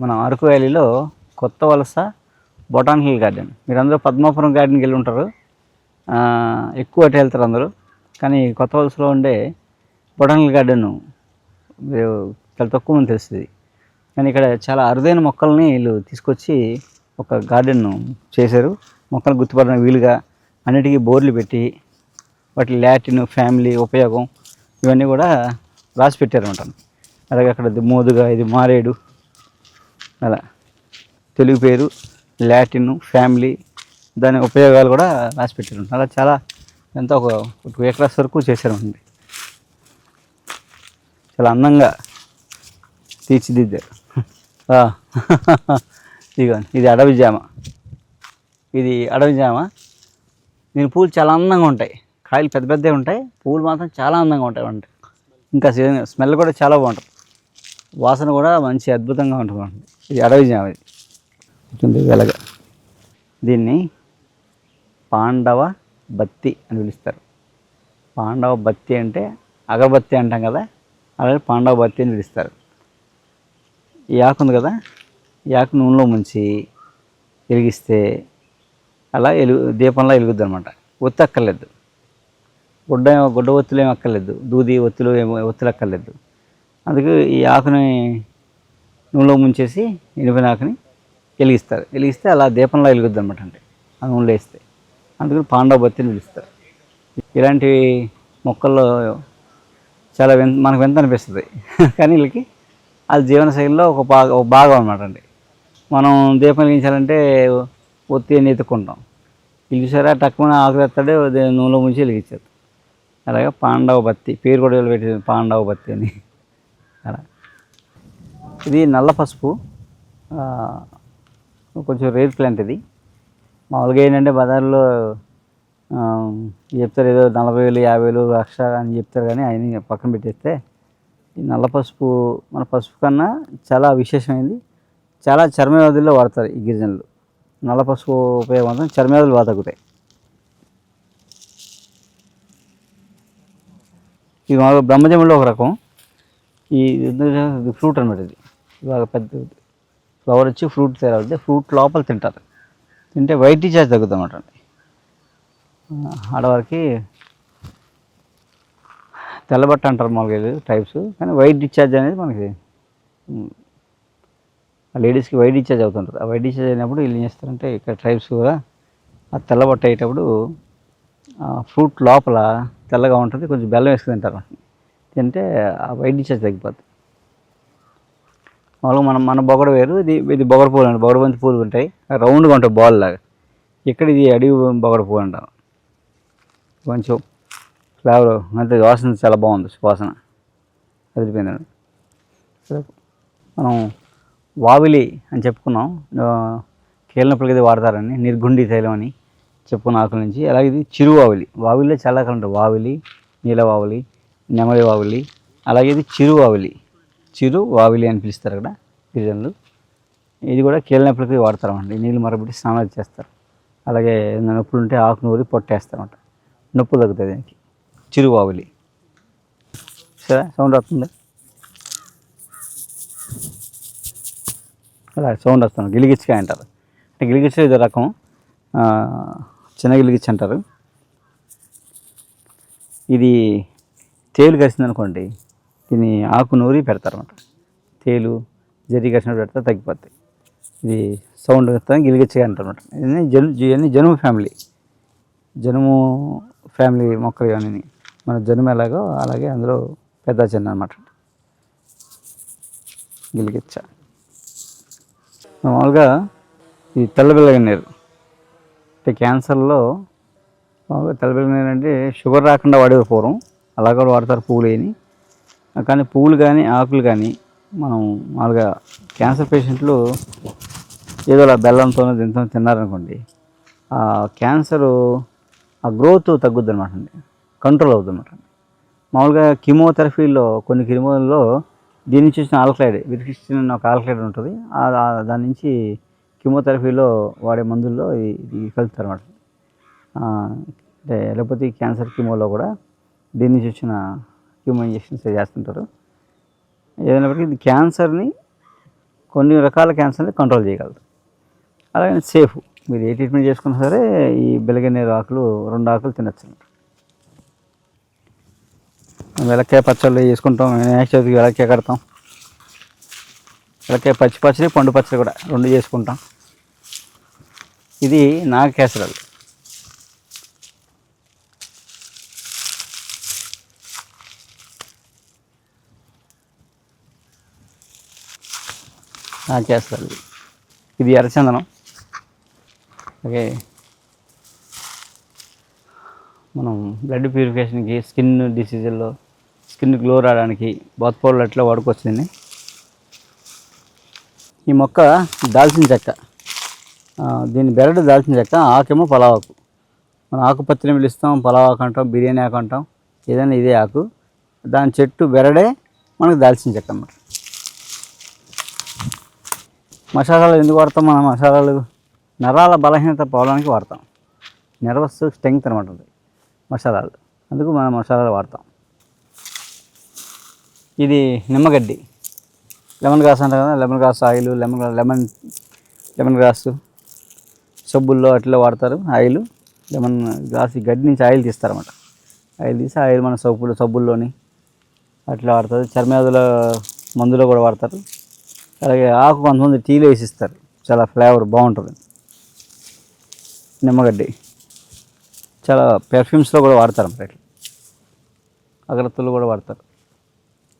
మన అరకు వ్యాలీలో కొత్త వలస బొటానికల్ గార్డెన్. మీరందరూ పద్మాపురం గార్డెన్కి వెళ్ళి ఉంటారు, ఎక్కువ అటు వెళ్తారు అందరూ. కానీ కొత్త వలసలో ఉండే బొటానికల్ గార్డెన్ మీరు చాలా తక్కువ మంది తెలుస్తుంది. కానీ ఇక్కడ చాలా అరుదైన మొక్కల్ని వీళ్ళు తీసుకొచ్చి ఒక గార్డెన్ను చేశారు. మొక్కలు గుర్తుపడడం వీలుగా అన్నిటికీ బోర్లు పెట్టి వాటి లాటిన్ ఫ్యామిలీ ఉపయోగం ఇవన్నీ కూడా రాసి పెట్టారన్నమాట. అలాగే అక్కడ మోదుగా, ఇది మారేడు, అలా తెలుగు పేరు, లాటిన్, ఫ్యామిలీ, దాని ఉపయోగాలు కూడా రాసి పెట్టారు. అలా చాలా ఎంతో ఒక 2 acres వరకు చేశారండి. చాలా అందంగా తీర్చిదిద్దారు. ఇదిగోండి, ఇది అడవి జామ. దీని పూలు చాలా అందంగా ఉంటాయి. కాయలు పెద్ద పెద్దవి ఉంటాయి, పూలు మాత్రం చాలా అందంగా ఉంటాయి. ఇంకా స్మెల్ కూడా చాలా బాగుంటుంది, వాసన కూడా మంచి అద్భుతంగా ఉంటుంది. ఇది అడవి జామ. ఇది వెలగ. దీన్ని పాండవ బత్తి అని పిలుస్తారు. పాండవ బత్తి అంటే అగరబత్తి అంటాం కదా, అలాగే పాండవ బత్తి అని పిలుస్తారు. ఈ ఆకు ఉంది కదా, ఈ ఆకు నూనెలో ముంచి వెలిగిస్తే అలా దీపంలో వెలుగుద్ది అనమాట. ఒత్తి అక్కర్లేదు, గుడ్డ ఒత్తులు ఏమి అక్కర్లేదు, దూది ఒత్తులు ఒత్తులు అక్కర్లేదు. అందుకు ఈ ఆకుని నూనెలో ముంచేసి ఎండిపోయిన ఆకుని వెలిగిస్తే అలా దీపంలో వెలుగుద్ది అనమాట. అంటే ఆ నూనెలో వేస్తే అందుకని పాండవ బత్తి అని పిలుస్తారు. ఇలాంటి మొక్కల్లో చాలా మనకు వింత అనిపిస్తుంది, కానీ వీళ్ళకి అది జీవనశైలిలో ఒక భాగం అనమాట అండి. మనం దీపం వెలిగించాలంటే ఒత్తి అని ఎత్తుకుంటాం, వీళ్ళు చూసారా టక్కున ఆకు ఎత్తాడే నూనెలో ముంచి వెలిగించారు. అలాగే పాండవ బత్తి పేరు కూడా పెట్టింది, పాండవ బత్తి అని. అలా ఇది నల్ల పసుపు, కొంచెం రేర్ ప్లాంట్. ఇది మామూలుగా ఏంటంటే బజార్లో చెప్తారు ఏదో 40,000 50,000 లక్ష అని చెప్తారు, కానీ ఆయన పక్కన పెట్టేస్తే ఈ నల్ల పసుపు మన పసుపు కన్నా చాలా విశేషమైంది. చాలా చర్మవ్యాధుల్లో వాడతారు ఈ గిరిజనులు. నల్ల పసుపు ఉపయోగం మాత్రం చర్మవ్యాధులు బాగా తగ్గుతాయి. ఇది మామూలుగా బ్రహ్మజములో ఒక రకం. ఈ ఫ్రూట్ అనమాట. ఇది ఇవాళ పెద్ద ఫ్లవర్ వచ్చి ఫ్రూట్ తయారవుతుంది. ఫ్రూట్ లోపల తింటారు, తింటే వైట్ డిశ్చార్జ్ తగ్గుతుంది అన్నమాట. ఆడవారికి తెల్లబట్ట అంటారు మామూలుగా టైప్స్, కానీ వైట్ డిశ్చార్జ్ అనేది మనకి లేడీస్కి వైట్ డిశ్చార్జ్ అవుతుంటుంది. ఆ వైట్ డిశ్చార్జ్ అయినప్పుడు వీళ్ళు ఏం చేస్తారంటే ఇక్కడ ట్రైబ్స్ కూడా ఆ తెల్లబట్ట అయ్యేటప్పుడు ఫ్రూట్ లోపల తెల్లగా ఉంటుంది, కొంచెం బెల్లం వేసుకుని తింటారు. తింటే ఆ వైట్ డిశ్చార్జ్ తగ్గిపోతుంది. మామూలుగా మన బొగడ వేరు, ఇది బొగడ పూలు అండి. బొగడ బంతి పూలు ఉంటాయి, రౌండ్గా ఉంటాయి బాల్ లాగా. ఇక్కడ ఇది అడవి బొగడ పువ్వు అంటారు. కొంచెం ఫ్లేవర్ అంతే, వాసన చాలా బాగుంది, సువాసన అదిరిపోయిందండి. మనం వావిలి అని చెప్పుకున్నాం, కీళ్ళనొప్పులకి ఇది వాడతారని. నిర్గుండి తైలం అని చెప్పుకున్న ఆకుల నుంచి. అలాగే ఇది చిరువావిలి. వావిలిలో చాలా రకాలు ఉంటాయి, వావిలి, నీలవావిలి, నెమలి వావిలి. అలాగే ఇది చిరువావిలి అని పిలుస్తారు అక్కడ గిరిజనులు. ఇది కూడా కీళ్ళనొప్పులకి వాడతారన్నమాట. నీళ్ళు మరబెట్టి స్నానాలు చేస్తారు. అలాగే నొప్పులు ఉంటే ఆకు నూరి పొట్టేస్తారన్నమాట, నొప్పి తగ్గుతుంది దానికి. చిరువావిలి. సరే, సౌండ్ వస్తుంది, అలా సౌండ్ వస్తుంది. గిలిగిచ్చకాయ అంటారు. అంటే గిలిగిచ్చ ఇది రకం, చిన్న గిలిగిచ్చ అంటారు. ఇది తేలు కరిచింది అనుకోండి, దీన్ని ఆకు నూరి పెడతారన్నమాట. తేలు జరి కరిచినట్టు పెడితే తగ్గిపోతాయి. ఇది సౌండ్ వస్తుంది, గిలిగిచ్చకాయ అంటారు అనమాట. ఇవన్నీ జనుము ఫ్యామిలీ మొక్కలు. ఇవన్నీ మన జనుము ఎలాగో అలాగే అందులో పెద్ద చిన్న అనమాట. గిలిగిచ్చ మామూలుగా ఈ తెల్లబిల్లగన్నేరు అంటే క్యాన్సర్లో మామూలుగా తెల్లబిల్లగన్నేరు అంటే షుగర్ రాకుండా వాడే పూర్వం అలా కూడా వాడతారు పువ్వులు వేయని. కానీ పువ్వులు కానీ ఆకులు కానీ మనం మామూలుగా క్యాన్సర్ పేషెంట్లు ఏదో అలా బెల్లంతో దీంతో తిన్నారనుకోండి, ఆ క్యాన్సరు ఆ గ్రోత్ తగ్గుద్ది అనమాట అండి, కంట్రోల్ అవుతుంది అనమాట. మామూలుగా కీమోథెరపీలో కొన్ని కీమోల్లో దీని నుంచి వచ్చిన ఆల్కలైడ్, విరికిస్టిన్ అని ఒక ఆల్కలైడ్ ఉంటుంది, దాని నుంచి కీమోథెరపీలో వాడే మందుల్లో ఇది కలుపుతారు అనమాట. అంటే లేకపోతే క్యాన్సర్ కీమోలో కూడా దీని నుంచి వచ్చిన కీమో ఇంజెక్షన్స్ చేస్తుంటారు. ఏదైనప్పటికీ ఇది క్యాన్సర్ని కొన్ని రకాల క్యాన్సర్ని కంట్రోల్ చేయగలదు. అలాగే సేఫ్, మీరు ఏ ట్రీట్మెంట్ చేసుకున్నా సరే ఈ బిలగన్నేరు ఆకులు 2 ఆకులు తినచ్చు. వెలక్కాయ పచ్చళ్ళు చేసుకుంటాం, వినాయక చవితికి వెలక్కాయ కడతాం, వెలక్కాయ పచ్చి పచ్చడి పండు పచ్చడి కూడా 2 చేసుకుంటాం. ఇది నాగకేసరాలు. నాగకేసరాలు ఇది ఎర్రచందనం. అలాగే మనం బ్లడ్ ప్యూరిఫికేషన్కి, స్కిన్ డిసీజుల్లో స్కిన్ గ్లో రావడానికి బాత్ పౌడర్ అట్లా వాడుకొచ్చింది. ఈ మొక్క దాల్చిన చెక్క, దీని బెరడు దాల్చిన చెక్క, ఆకేమో పలావాకు. మనం ఆకుపత్రిని పిలుస్తాం, పలావాకు అంటాం, బిర్యానీ ఆకు అంటాం, ఏదైనా ఇదే ఆకు. దాని చెట్టు బెరడే మనకు దాల్చిన చెక్క అన్నమాట. మసాలాలు ఎందుకు వాడతాం? మనం మసాలాలు నరాల బలహీనత పోవడానికి వాడతాం. నెర్వస్ స్ట్రెంగ్త్ అనమాట మసాలాలు, అందుకు మనం మసాలాలు వాడతాం. ఇది నిమ్మగడ్డి, లెమన్ గ్రాస్ అంటారు కదా, lemon grass oil, lemon grass సబ్బుల్లో అట్లా వాడతారు. ఆయిల్ లెమన్ గ్రాస్ ఈ గడ్డి నుంచి ఆయిల్ తీస్తారన్నమాట. ఆయిల్ తీసి ఆయిల్ మన సబ్బుల్లోని అట్లా వాడతారు. చర్మవ్యాధుల మందులో కూడా వాడతారు. అలాగే ఆకు కొంతమంది టీలో వేసిస్తారు, చాలా ఫ్లేవర్ బాగుంటుంది. నిమ్మగడ్డి చాలా పెర్ఫ్యూమ్స్లో కూడా వాడతారు, అట్లా అగరత్తులు కూడా వాడతారు.